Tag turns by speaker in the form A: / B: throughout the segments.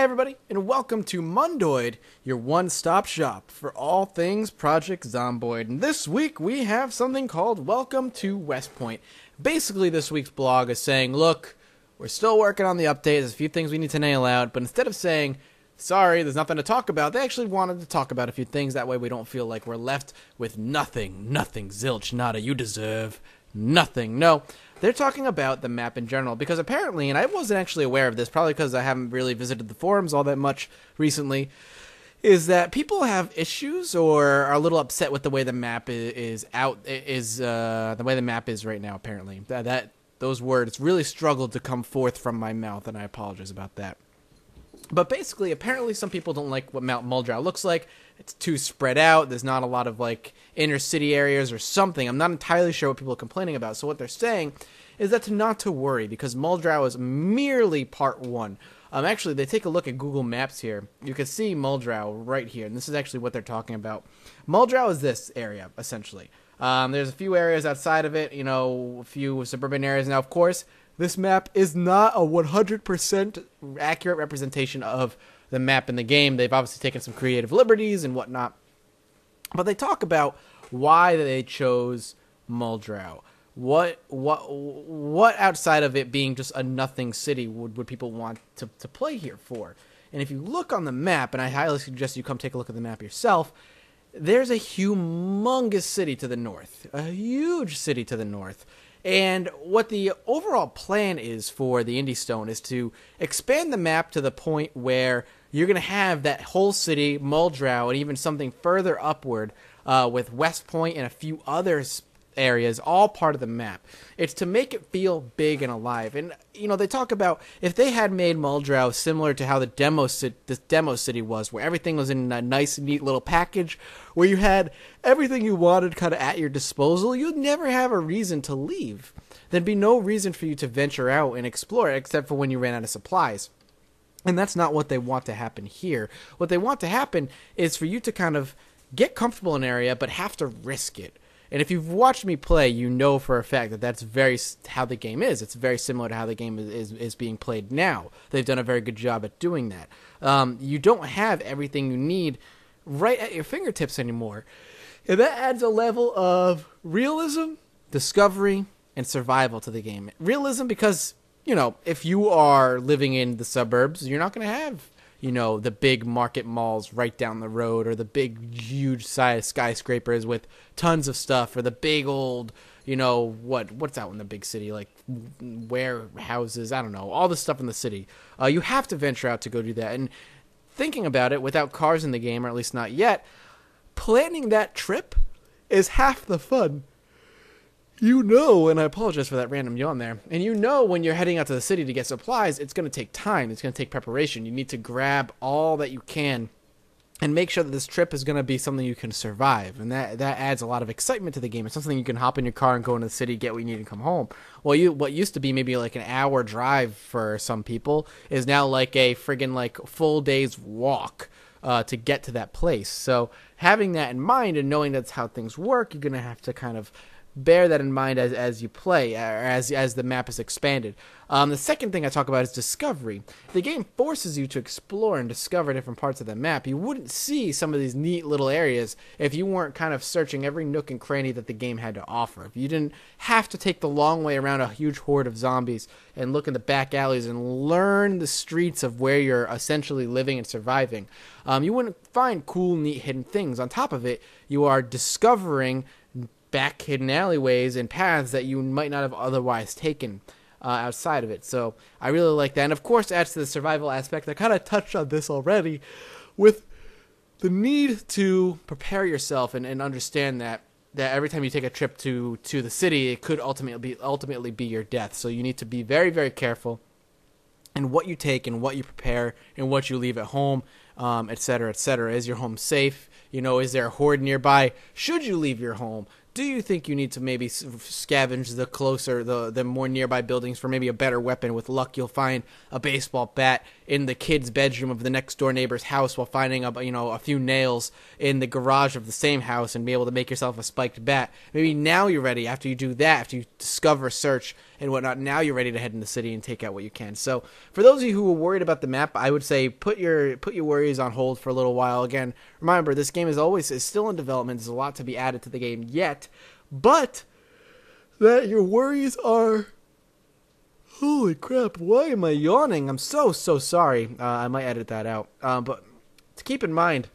A: Hey everybody, and welcome to Mondoid, your one-stop shop for all things Project Zomboid. And this week we have something called Welcome to West Point. Basically, this week's blog is saying, look, we're still working on the update, there's a few things we need to nail out, but instead of saying, sorry, there's nothing to talk about, they actually wanted to talk about a few things, that way we don't feel like we're left with nothing, zilch, nada, you deserve nothing. No, they're talking about the map in general, because apparently, and I wasn't actually aware of this, probably because I haven't really visited the forums all that much recently, is that people have issues or are a little upset with the way the map is the way the map is right now. Apparently, those words really struggled to come forth from my mouth, and I apologize about that. But basically, apparently some people don't like what Mount Muldrow looks like. It's too spread out. There's not a lot of, like, inner city areas or something. I'm not entirely sure what people are complaining about. So what they're saying is that not to worry, because Muldrow is merely part one. Actually, they take a look at Google Maps here. You can see Muldrow right here, and this is actually what they're talking about. Muldrow is this area, essentially. There's a few areas outside of it, a few suburban areas. Now, of course, this map is not a 100% accurate representation of the map in the game. They've obviously taken some creative liberties and whatnot. But they talk about why they chose Muldrow. What outside of it being just a nothing city would people want to play here for? And if you look on the map, and I highly suggest you come take a look at the map yourself, there's a humongous city to the north. A huge city to the north. And what the overall plan is for the Indie Stone is to expand the map to the point where you're going to have that whole city, Muldrow, and even something further upward with West Point and a few other areas, all part of the map. It's to make it feel big and alive. And, they talk about if they had made Muldrow similar to how this demo city was, where everything was in a nice, neat little package, where you had everything you wanted kind of at your disposal, you'd never have a reason to leave. There'd be no reason for you to venture out and explore, except for when you ran out of supplies. And that's not what they want to happen here. What they want to happen is for you to kind of get comfortable in an area, but have to risk it. And if you've watched me play, you know for a fact that that's very how the game is. It's very similar to how the game is being played now. They've done a very good job at doing that. You don't have everything you need right at your fingertips anymore. And that adds a level of realism, discovery, and survival to the game. Realism because, if you are living in the suburbs, you're not going to have the big market malls right down the road, or the big, huge size skyscrapers with tons of stuff, or the big old, what's out in the big city, like warehouses, I don't know, all the stuff in the city. You have to venture out to go do that. And thinking about it, without cars in the game, or at least not yet, planning that trip is half the fun. And I apologize for that random yawn there, and when you're heading out to the city to get supplies, it's going to take time, it's going to take preparation. You need to grab all that you can and make sure that this trip is going to be something you can survive, and that adds a lot of excitement to the game. It's something you can hop in your car and go into the city, get what you need, and come home. Well, what used to be maybe like an hour drive for some people is now like a friggin' full day's walk to get to that place. So having that in mind and knowing that's how things work, you're going to have to kind of bear that in mind as you play, or as the map is expanded. The second thing I talk about is discovery. The game forces you to explore and discover different parts of the map. You wouldn't see some of these neat little areas if you weren't kind of searching every nook and cranny that the game had to offer. If you didn't have to take the long way around a huge horde of zombies and look in the back alleys and learn the streets of where you're essentially living and surviving, you wouldn't find cool, neat, hidden things. On top of it, you are discovering back hidden alleyways and paths that you might not have otherwise taken outside of it. So I really like that. And of course, adds to the survival aspect. I kind of touched on this already with the need to prepare yourself and understand that every time you take a trip to the city, it could ultimately be your death. So you need to be very, very careful in what you take and what you prepare and what you leave at home, et cetera, et cetera. Is your home safe? Is there a horde nearby? Should you leave your home? Do you think you need to maybe scavenge the more nearby buildings for maybe a better weapon? With luck, you'll find a baseball bat in the kid's bedroom of the next door neighbor's house while finding a few nails in the garage of the same house and be able to make yourself a spiked bat. Maybe now you're ready after you do that, after you discover, search, and whatnot. Now you're ready to head in the city and take out what you can. So for those of you who are worried about the map, I would say put your worries on hold for a little while. Again, remember, this game is still in development. There's a lot to be added to the game yet, but that your worries are... Holy crap, why am I yawning? I'm so sorry. I might edit that out. But to keep in mind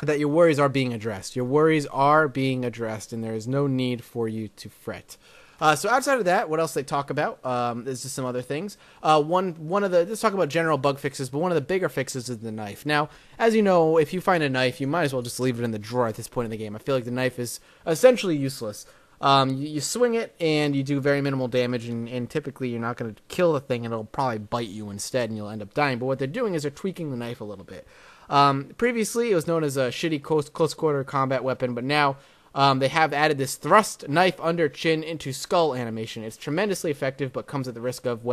A: that your worries are being addressed. Your worries are being addressed, and there is no need for you to fret. So outside of that, what else they talk about? There's just some other things. Let's talk about general bug fixes, but one of the bigger fixes is the knife. Now, as you know, if you find a knife, you might as well just leave it in the drawer at this point in the game. I feel like the knife is essentially useless. You swing it and you do very minimal damage, and typically you're not going to kill the thing, and it'll probably bite you instead and you'll end up dying. But what they're doing is they're tweaking the knife a little bit. Previously it was known as a shitty close quarter combat weapon, but now they have added this thrust knife under chin into skull animation. It's tremendously effective, but comes at the risk of,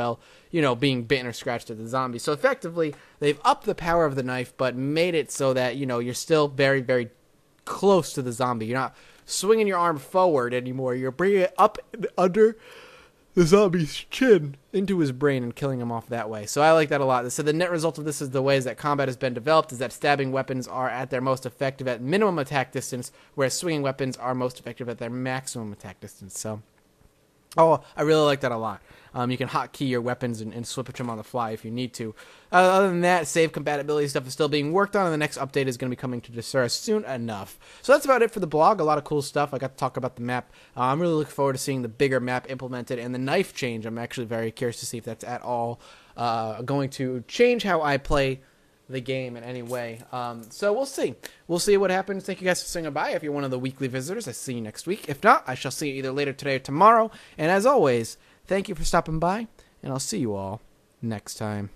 A: being bitten or scratched at the zombie. So effectively, they've upped the power of the knife, but made it so that, you're still very, very close to the zombie. You're not swinging your arm forward anymore. You're bringing it up under the zombie's chin into his brain and killing him off that way. So I like that a lot. So the net result of this is the ways that combat has been developed is that stabbing weapons are at their most effective at minimum attack distance, whereas swinging weapons are most effective at their maximum attack distance. So, I really like that a lot. You can hotkey your weapons and switch them on the fly if you need to. Other than that, save compatibility stuff is still being worked on, and the next update is going to be coming to Desura soon enough. So that's about it for the blog. A lot of cool stuff. I got to talk about the map. I'm really looking forward to seeing the bigger map implemented, and the knife change. I'm actually very curious to see if that's at all going to change how I play the game in any way. So we'll see. We'll see what happens. Thank you guys for saying goodbye. If you're one of the weekly visitors, I see you next week. If not, I shall see you either later today or tomorrow. And as always, thank you for stopping by, and I'll see you all next time.